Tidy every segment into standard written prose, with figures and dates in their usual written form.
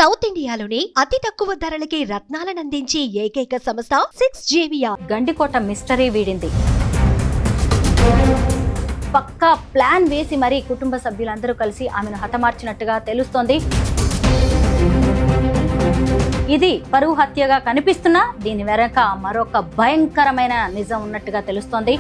South ఇండియాలోని అతి తక్కువ ధరలకి రత్నాలనందించే ఏకైక సంస్థ 6JVR. గండికోట మిస్టరీ వీడింది. పక్కా ప్లాన్ వేసి మరీ కుటుంబ సభ్యులందరూ కలిసి ఆమెను హతమార్చినట్టుగా తెలుస్తోంది. ఇది పరువు హత్యగా కనిపిస్తున్నా దీని వెనక మరొక భయంకరమైన నిజం ఉన్నట్టుగా తెలుస్తోంది.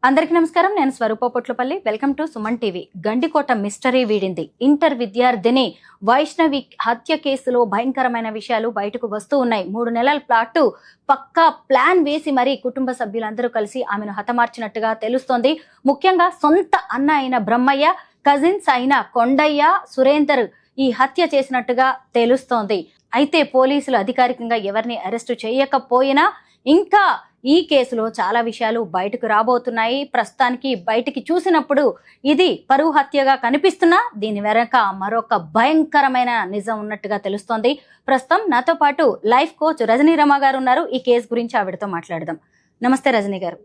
అందరికీ నమస్కారం, నేను Swaroopa Potlapalli. Welcome to Suman TV. Gandikota mystery వీడింది. ఇంటర్ విద్యార్థిని వైష్ణవి హత్య కేసులో భయంకరమైన విషయాలు బయటకు వస్తూ ఉన్నాయి. 3 నెలల పాటు పక్కా ప్లాన్ వేసి మరీ కుటుంబ సభ్యులందరూ కలిసి ఆమెను హతమార్చినట్టుగా తెలుస్తోంది. ముఖ్యంగా సొంత అన్న అయిన బ్రహ్మయ్య, కజిన్స్ అయిన కొండయ్య, సురేందర్ ఈ హత్య చేసినట్టుగా తెలుస్తోంది. అయితే పోలీసులు అధికారికంగా ఎవరిని అరెస్టు చేయకపోయినా ఇంకా ఈ కేసులో చాలా విషయాలు బయటకు రాబోతున్నాయి. ప్రస్తుతానికి బయటికి చూసినప్పుడు ఇది పరువు హత్యగా కనిపిస్తున్నా దీని వెనక మరొక భయంకరమైన నిజం ఉన్నట్టుగా తెలుస్తోంది. ప్రస్తుతం నాతో పాటు లైఫ్ కోచ్ రజనీ రమ గారు ఉన్నారు. ఈ కేసు గురించి ఆవిడతో మాట్లాడదాం. నమస్తే రజనీ గారు.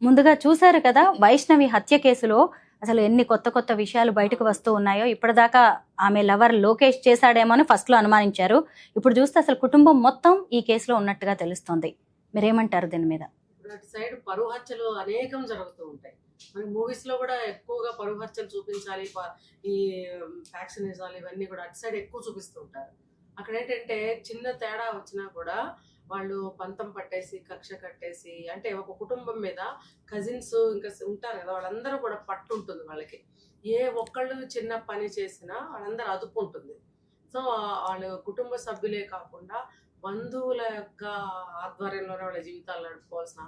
ముందుగా చూశారు కదా, వైష్ణవి హత్య కేసులో అసలు ఎన్ని కొత్త విషయాలు బయటకు వస్తూ ఉన్నాయో. ఇప్పటిదాకా ఆమె లవర్ లోకేష్ చేశాడేమో అని ఫస్ట్ లో అనుమానించారు. ఇప్పుడు చూస్తే అసలు కుటుంబం మొత్తం ఈ కేసులో ఉన్నట్టుగా తెలుస్తోంది. మీరేమంటారు దీని మీద? అటు సైడ్ పరువు హత్యలు అనేకం జరుగుతూ ఉంటాయి. మనకి మూవీస్ లో కూడా ఎక్కువగా పరువు హత్యలు చూపించాలి, ఈ వ్యాక్సినేషన్లు ఇవన్నీ కూడా అటు సైడ్ ఎక్కువ చూపిస్తూ ఉంటారు. అక్కడ ఏంటంటే చిన్న తేడా వచ్చినా కూడా వాళ్ళు పంతం పట్టేసి కక్ష కట్టేసి, అంటే ఒక కుటుంబం మీద కజిన్స్ ఇంకా ఉంటారు కదా, వాళ్ళందరూ కూడా పట్టు ఉంటుంది వాళ్ళకి. ఏ ఒక్కళ్ళు చిన్న పని చేసినా వాళ్ళందరూ అదుపు ఉంటుంది. సో వాళ్ళు కుటుంబ సభ్యులే కాకుండా బంధువుల యొక్క ఆధ్వర్యంలోనే వాళ్ళ జీవితాలు నడుపుకోవాల్సిన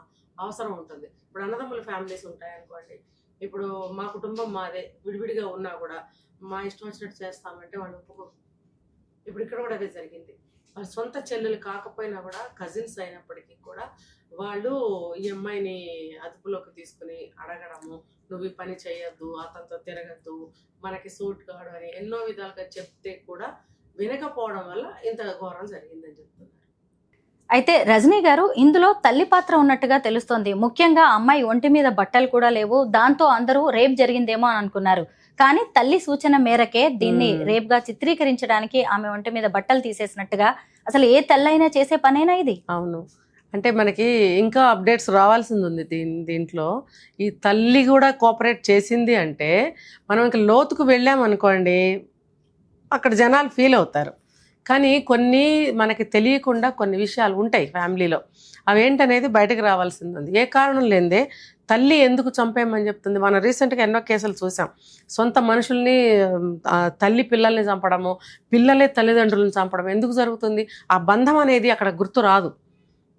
అవసరం ఉంటుంది. ఇప్పుడు అన్నదమ్ముల ఫ్యామిలీస్ ఉంటాయి అనుకోండి. ఇప్పుడు మా కుటుంబం మాదే, విడివిడిగా ఉన్నా కూడా మా ఇష్టం వచ్చినట్టు చేస్తామంటే వాళ్ళు ఒప్పుకోరు. ఇప్పుడు ఇక్కడ కూడా అదే జరిగింది. వాళ్ళ సొంత చెల్లెలు కాకపోయినా కూడా కజిన్స్ అయినప్పటికీ కూడా వాళ్ళు ఈ అమ్మాయిని అదుపులోకి తీసుకుని అడగడము, నువ్వు ఈ పని చేయొద్దు, అతనితో తిరగద్దు, మనకి సూట్ కాడు అని ఎన్నో విధాలుగా చెప్తే కూడా వినకపోవడం వల్ల ఇంత ఘోరం జరిగిందని చెప్తున్నారు. అయితే రజనీ గారు, ఇందులో తల్లి పాత్ర ఉన్నట్టుగా తెలుస్తోంది. ముఖ్యంగా అమ్మాయి ఒంటి మీద బట్టలు కూడా లేవు, దాంతో అందరూ రేప్ జరిగిందేమో అని అనుకున్నారు. కానీ తల్లి సూచన మేరకే దీన్ని రేప్ గా చిత్రీకరించడానికి ఆమె ఒంటి మీద బట్టలు తీసేసినట్టుగా, అసలు ఏ తల్లైనా చేసే పనేనా ఇది? అవును, అంటే మనకి ఇంకా అప్డేట్స్ రావాల్సింది ఉంది దీంట్లో. ఈ తల్లి కూడా కోఆపరేట్ చేసింది అంటే మనం ఇంకా లోతుకు వెళ్ళామనుకోండి, అక్కడ జనాలు ఫీల్ అవుతారు. కానీ కొన్ని మనకి తెలియకుండా కొన్ని విషయాలు ఉంటాయి ఫ్యామిలీలో, అవేంటనేది బయటకు రావాల్సింది ఉంది. ఏ కారణం లేదే తల్లి ఎందుకు చంపేయమని చెప్తుంది. మనం రీసెంట్గా ఎన్నో కేసులు చూసాం. సొంత మనుషుల్ని తల్లి పిల్లల్ని చంపడము, పిల్లలే తల్లిదండ్రులను చంపడం ఎందుకు జరుగుతుంది? ఆ బంధం అనేది అక్కడ గుర్తు రాదు.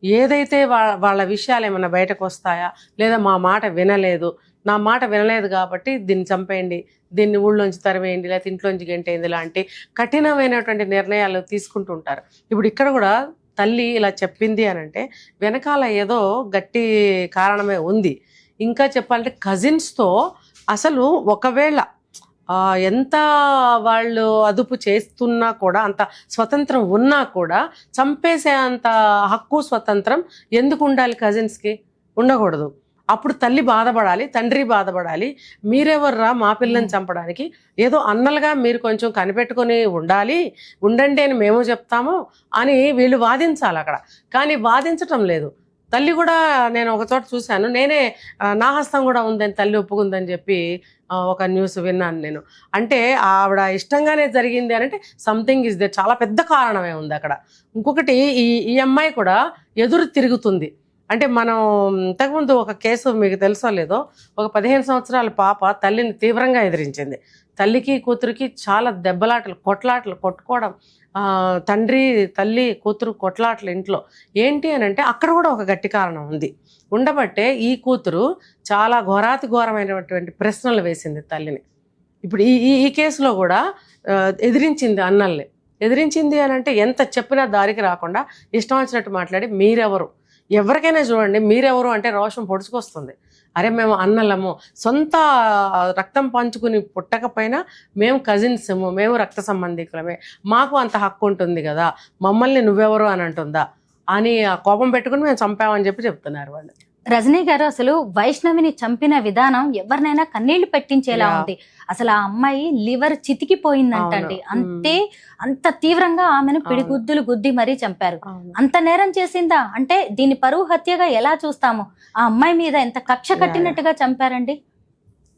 ఏదైతే వాళ్ళ విషయాలు ఏమైనా బయటకు వస్తాయా, లేదా మా మాట వినలేదు, నా మాట వినలేదు కాబట్టి దీన్ని చంపేయండి, దీన్ని ఊళ్ళోంచి తరివేయండి, లేకపోతే ఇంట్లోంచి గెంటేయండి, ఇలాంటి కఠినమైనటువంటి నిర్ణయాలు తీసుకుంటూ ఉంటారు. ఇప్పుడు ఇక్కడ కూడా తల్లి ఇలా చెప్పింది అని అంటే వెనకాల ఏదో గట్టి కారణమే ఉంది. ఇంకా చెప్పాలంటే కజిన్స్తో అసలు ఒకవేళ ఎంత వాళ్ళు అదుపు చేస్తున్నా కూడా, అంత స్వతంత్రం ఉన్నా కూడా చంపేసే అంత హక్కు స్వతంత్రం ఎందుకు ఉండాలి? కజిన్స్కి ఉండకూడదు. అప్పుడు తల్లి బాధపడాలి, తండ్రి బాధపడాలి. మీరెవర్రా మా పిల్లని చంపడానికి? ఏదో అన్నలుగా మీరు కొంచెం కనిపెట్టుకొని ఉండండి అని మేము చెప్తాము అని వీళ్ళు వాదించాలి అక్కడ. కానీ వాదించటం లేదు. తల్లి కూడా, నేను ఒక చోట చూశాను, నేనే నా హస్తం కూడా ఉందని తల్లి ఒప్పుకుందని చెప్పి ఒక న్యూస్ విన్నాను నేను. అంటే ఆవిడ ఇష్టంగానే జరిగింది అని అంటే సంథింగ్ ఇస్ దేర్, చాలా పెద్ద కారణమే ఉంది అక్కడ. ఇంకొకటి, ఈ అమ్మాయి కూడా ఎదురు తిరుగుతుంది. అంటే మనం ఇంతకుముందు ఒక కేసు మీకు తెలుసో లేదో, ఒక 15 సంవత్సరాల పాప తల్లిని తీవ్రంగా ఎదిరించింది. తల్లికి కూతురికి చాలా దెబ్బలాటలు, కొట్టుకోవడం, తండ్రి తల్లి కూతురు కొట్లాటలు ఇంట్లో. ఏంటి అని అంటే అక్కడ కూడా ఒక గట్టి కారణం ఉంది. ఉండబట్టే ఈ కూతురు చాలా ఘోరాతిఘోరమైనటువంటి ప్రశ్నలు వేసింది తల్లిని. ఇప్పుడు ఈ కేసులో కూడా ఎదిరించింది అన్నల్ని. ఎదిరించింది అని అంటే ఎంత చెప్పినా దారికి రాకుండా ఇష్టం వచ్చినట్టు మాట్లాడి మీరెవరు, ఎవరికైనా చూడండి మీరెవరు అంటే రోషం పొడుచుకొస్తుంది. అరే మేము అన్నలము, సొంత రక్తం పంచుకుని పుట్టకపోయినా మేము కజిన్స్ము, మేము రక్త సంబంధికులమే, మాకు అంత హక్కు ఉంటుంది కదా, మమ్మల్ని నువ్వెవరు అని అంటుందా అని కోపం పెట్టుకుని మేము చంపామని చెప్తున్నారు వాళ్ళు. రజనీ గారు, అసలు వైష్ణవిని చంపిన విధానం ఎవరినైనా కన్నీళ్లు పెట్టించేలా యా. ఉంది. అసలు ఆ అమ్మాయి లివర్ చితికిపోయిందంటండి. అవును. అంత తీవ్రంగా ఆమెను పిడిగుద్దులు గుద్ది మరీ చంపారు. అవును. అంత నేరం చేసిందా అంటే దీని పరువు హత్యగా ఎలా చూస్తాము? ఆ అమ్మాయి మీద ఎంత కక్ష కట్టినట్టుగా చంపారండి.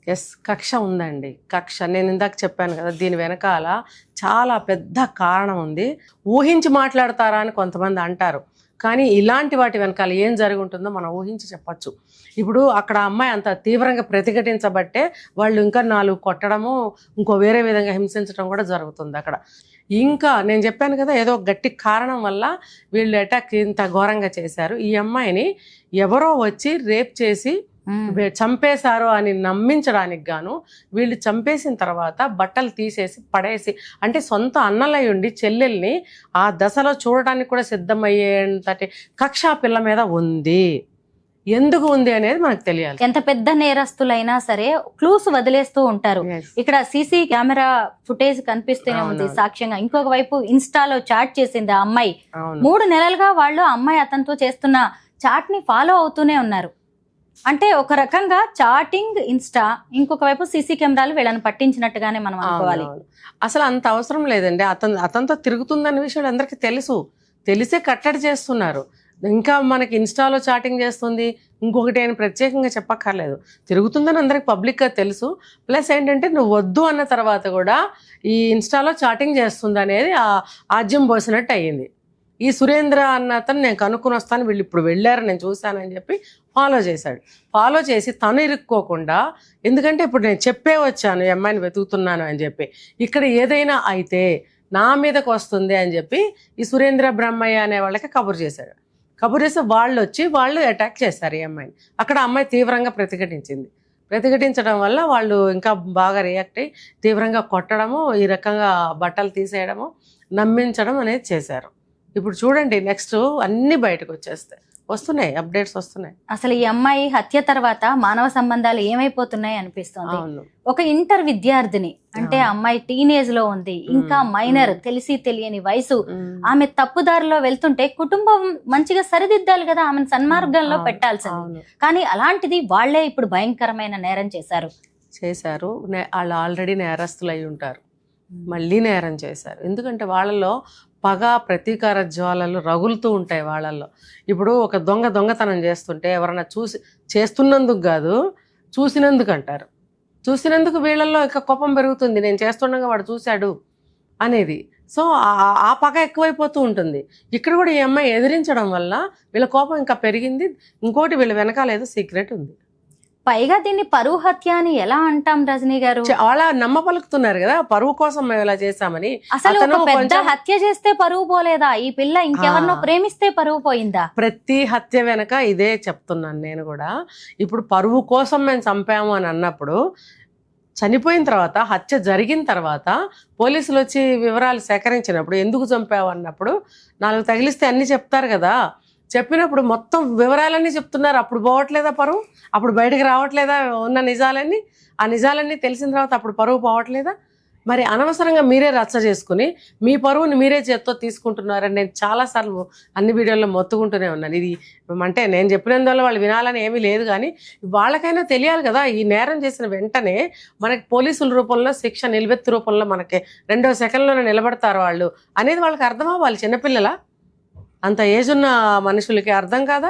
ఎస్, కక్ష ఉందండి. కక్ష నేను ఇందాక చెప్పాను కదా, దీని వెనకాల చాలా పెద్ద కారణం ఉంది. ఊహించి మాట్లాడతారా అని కొంతమంది అంటారు, కానీ ఇలాంటి వాటి వెనకాల ఏం జరిగి ఉంటుందో మనం ఊహించి చెప్పచ్చు. ఇప్పుడు అక్కడ అమ్మాయి అంత తీవ్రంగా ప్రతిఘటించబట్టే వాళ్ళు ఇంకా 4 కొట్టడము, ఇంకో వేరే విధంగా హింసించడం కూడా జరుగుతుంది అక్కడ. ఇంకా నేను చెప్పాను కదా, ఏదో గట్టి కారణం వల్ల వీళ్ళు అటాక్ ఇంత ఘోరంగా చేశారు. ఈ అమ్మాయిని ఎవరో వచ్చి రేప్ చేసి చంపేశారు అని నమ్మించడానికి గాను వీళ్ళు చంపేసిన తర్వాత బట్టలు తీసేసి పడేసి, అంటే సొంత అన్నలై ఉండి చెల్లెల్ని ఆ దశలో చూడటానికి కూడా సిద్ధమయ్యేంతటి కక్ష ఆ పిల్ల మీద ఉంది. ఎందుకు ఉంది అనేది మనకు తెలియాలి. ఎంత పెద్ద నేరస్తులైనా సరే క్లూస్ వదిలేస్తూ ఉంటారు. Yes. ఇక్కడ సీసీ కెమెరా ఫుటేజ్ కనిపిస్తూనే ఉంది అవునవును. సాక్ష్యంగా. ఇంకొక వైపు ఇన్స్టాలో చాట్ చేసింది ఆ అమ్మాయి. అవును. 3 నెలలుగా వాళ్ళు ఆ అమ్మాయి అతనితో చేస్తున్న చాట్ ని ఫాలో అవుతూనే ఉన్నారు. అంటే ఒక రకంగా చాటింగ్ ఇన్స్టా, ఇంకొక వైపు సీసీ కెమెరాలు వీళ్ళని పట్టించినట్టుగానే మనం అనుకోవాలి. అవునవును. అసలు అంత అవసరం లేదండి. అతనితో తిరుగుతుందన్న విషయం అందరికీ తెలుసు, తెలిసే కట్టడి చేస్తున్నారు. ఇంకా మనకి ఇన్స్టాలో చాటింగ్ చేస్తుంది, ఇంకొకటి ఆయన ప్రత్యేకంగా చెప్పక్కర్లేదు, తిరుగుతుందని అందరికి పబ్లిక్గా తెలుసు. ప్లస్ ఏంటంటే నువ్వు వద్దు అన్న తర్వాత కూడా ఈ ఇన్స్టాలో చాటింగ్ చేస్తుంది అనేది ఆజ్యం పోసినట్టు అయ్యింది. ఈ సురేంద్ర అన్న అతను నేను కనుక్కొని వస్తాను, వీళ్ళు ఇప్పుడు వెళ్ళారు నేను చూశానని చెప్పి ఫాలో చేశాడు. ఫాలో చేసి తను ఇరుక్కోకుండా, ఎందుకంటే ఇప్పుడు నేను చెప్పే వచ్చాను ఈ అమ్మాయిని వెతుకుతున్నాను అని చెప్పి, ఇక్కడ ఏదైనా అయితే నా మీదకి వస్తుంది అని చెప్పి ఈ సురేంద్ర బ్రహ్మయ్య అనే వాళ్ళకి కబురు చేశాడు. కబురు చేస్తే వాళ్ళు అటాక్ చేశారు ఈ అమ్మాయిని. అక్కడ అమ్మాయి తీవ్రంగా ప్రతిఘటించడం వల్ల వాళ్ళు ఇంకా బాగా రియాక్ట్ అయ్యి తీవ్రంగా కొట్టడము, ఈ రకంగా బట్టలు తీసేయడము, నమ్మించడం అనేది చేశారు. ఇప్పుడు చూడండి, నెక్స్ట్ అన్ని బయటకు వస్తున్నాయి, అప్డేట్స్ వస్తున్నాయి. అసలు ఈ అమ్మాయి హత్య తర్వాత మానవ సంబంధాలు ఏమైపోతున్నాయి అనిపిస్తుంది. అవును. ఒక ఇంటర్ విద్యార్థిని అంటే అమ్మాయి టీనేజ్ లో ఉంది, ఇంకా మైనర్, తెలిసి తెలియని వయసు. ఆమె తప్పుదారిలో వెళ్తుంటే కుటుంబం మంచిగా సరిదిద్దాలి కదా, ఆమెను సన్మార్గంలో పెట్టాల్సింది. కానీ అలాంటిది వాళ్లే ఇప్పుడు భయంకరమైన నేరం చేశారు. వాళ్ళు ఆల్రెడీ నేరస్తులు అయి ఉంటారు, మళ్ళీ నేరం చేశారు. ఎందుకంటే వాళ్ళలో పగ, ప్రతీకార జ్వాలలు రగులుతూ ఉంటాయి వాళ్ళల్లో. ఇప్పుడు ఒక దొంగతనం చేస్తుంటే ఎవరన్నా చేస్తున్నందుకు కాదు, చూసినందుకు అంటారు. చూసినందుకు వీళ్ళల్లో ఇక కోపం పెరుగుతుంది, నేను చేస్తుండగా వాడు చూశాడు అనేది. సో ఆ పగ ఎక్కువైపోతూ ఉంటుంది. ఇక్కడ కూడా ఈ అమ్మాయి ఎదిరించడం వల్ల వీళ్ళ కోపం ఇంకా పెరిగింది. ఇంకోటి, వీళ్ళ వెనకాల ఏదో సీక్రెట్ ఉంది. పైగా దీన్ని పరువు హత్య అని ఎలా అంటాం రజనీ గారు? వాళ్ళ నమ్మ పలుకుతున్నారు కదా, పరువు కోసం మేము ఇలా చేశామని. అసలు ఒక పెద్ద హత్య చేస్తే పరువు పోలేదా? ఈ పిల్ల ఇంకెవరినో ప్రేమిస్తే పరువు పోయిందా? ప్రతి హత్య వెనక ఇదే చెప్తున్నాను నేను కూడా. ఇప్పుడు పరువు కోసం మేము చంపాము అని అన్నప్పుడు, చనిపోయిన తర్వాత, హత్య జరిగిన తర్వాత పోలీసులు వచ్చి వివరాలు సేకరించినప్పుడు, ఎందుకు చంపావు అన్నప్పుడు 4 తగిలిస్తే అన్ని చెప్తారు కదా. చెప్పినప్పుడు మొత్తం వివరాలన్నీ చెప్తున్నారు. అప్పుడు పోవట్లేదా పరువు? అప్పుడు బయటకు రావట్లేదా ఉన్న నిజాలన్నీ? ఆ నిజాలన్నీ తెలిసిన తర్వాత అప్పుడు పరువు పోవట్లేదా? మరి అనవసరంగా మీరే రచ్చ చేసుకుని మీ పరువుని మీరే చేత్తో తీసుకుంటున్నారని నేను చాలాసార్లు అన్ని వీడియోల్లో మొత్తుకుంటూనే ఉన్నాను. ఇది అంటే నేను చెప్పినందువల్ల వాళ్ళు వినాలని ఏమీ లేదు, కానీ వాళ్ళకైనా తెలియాలి కదా. ఈ నేరం చేసిన వెంటనే మనకి పోలీసుల రూపంలో శిక్ష, నిలువెత్తు రూపంలో మనకి 2వ సెకండ్లోనే నిలబడతారు వాళ్ళు అనేది వాళ్ళకి అర్థమవ్వాలి. చిన్నపిల్లల అంత ఏజ్ ఉన్న మనుషులకి అర్థం కాదా?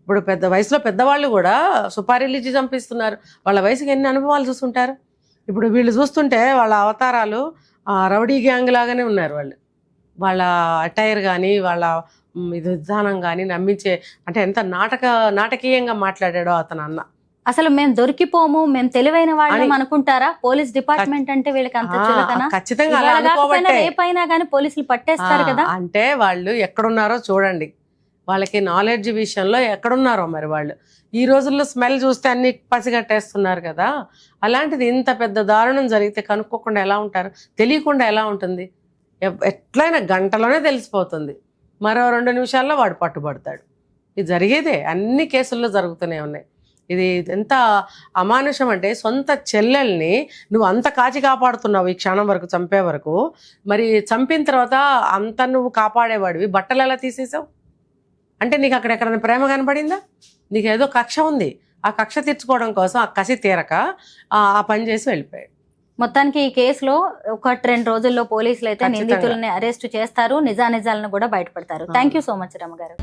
ఇప్పుడు పెద్ద వయసులో పెద్దవాళ్ళు కూడా సుపారీలు ఇచ్చి చంపిస్తున్నారు. వాళ్ళ వయసుకి ఎన్ని అనుభవాలు చూస్తుంటారు. ఇప్పుడు వీళ్ళు చూస్తుంటే వాళ్ళ అవతారాలు రౌడీ గ్యాంగ్ లాగానే ఉన్నారు. వాళ్ళ అటైర్ కానీ, వాళ్ళ విధానం కానీ నమ్మించే, అంటే ఎంత నాటకీయంగా మాట్లాడాడో అతను అన్న. అసలు మేము దొరికిపోము, మేము తెలివైన వాళ్ళం అనుకుంటారా? పోలీస్ డిపార్ట్మెంట్ అంటే వీళ్ళకి అంత చులకనా? ఖచ్చితంగా రేపైనా కానీ పోలీసులు పట్టేస్తారు కదా. అంటే వాళ్ళు ఎక్కడున్నారో చూడండి, వాళ్ళకి నాలెడ్జ్ విషయంలో ఎక్కడున్నారో మరి వాళ్ళు. ఈ రోజుల్లో స్మెల్ చూస్తే అన్ని పసిగట్టేస్తున్నారు కదా. అలాంటిది ఇంత పెద్ద దారుణం జరిగితే కనుక్కోకుండా ఎలా ఉంటారు? తెలియకుండా ఎలా ఉంటుంది? ఎట్లయినా గంటలోనే తెలిసిపోతుంది. మరో 2 నిమిషాల్లో వాడు పట్టుబడతాడు. ఇది జరిగేదే, అన్ని కేసుల్లో జరుగుతూనే ఉన్నాయి. ఇది ఎంత అమానుషం అంటే, సొంత చెల్లెల్ని నువ్వు అంత కాచి కాపాడుతున్నావు ఈ క్షణం వరకు, చంపే వరకు. మరి చంపిన తర్వాత అంత నువ్వు కాపాడేవాడివి, బట్టలు ఎలా తీసేసావు? అంటే నీకు అక్కడ ఎక్కడైనా ప్రేమ కనపడిందా? నీకు ఏదో కక్ష ఉంది, ఆ కక్ష తీర్చుకోవడం కోసం ఆ కసి తీరక ఆ పని చేసి వెళ్ళిపోయాడు. మొత్తానికి ఈ కేసులో 1-2 రోజుల్లో పోలీసులు అయితే ఖచ్చితంగా. నిందితుల్ని అరెస్ట్ చేస్తారు, నిజానిజాలను కూడా బయటపడతారు. థ్యాంక్ యూ సో మచ్ రమ్మ గారు.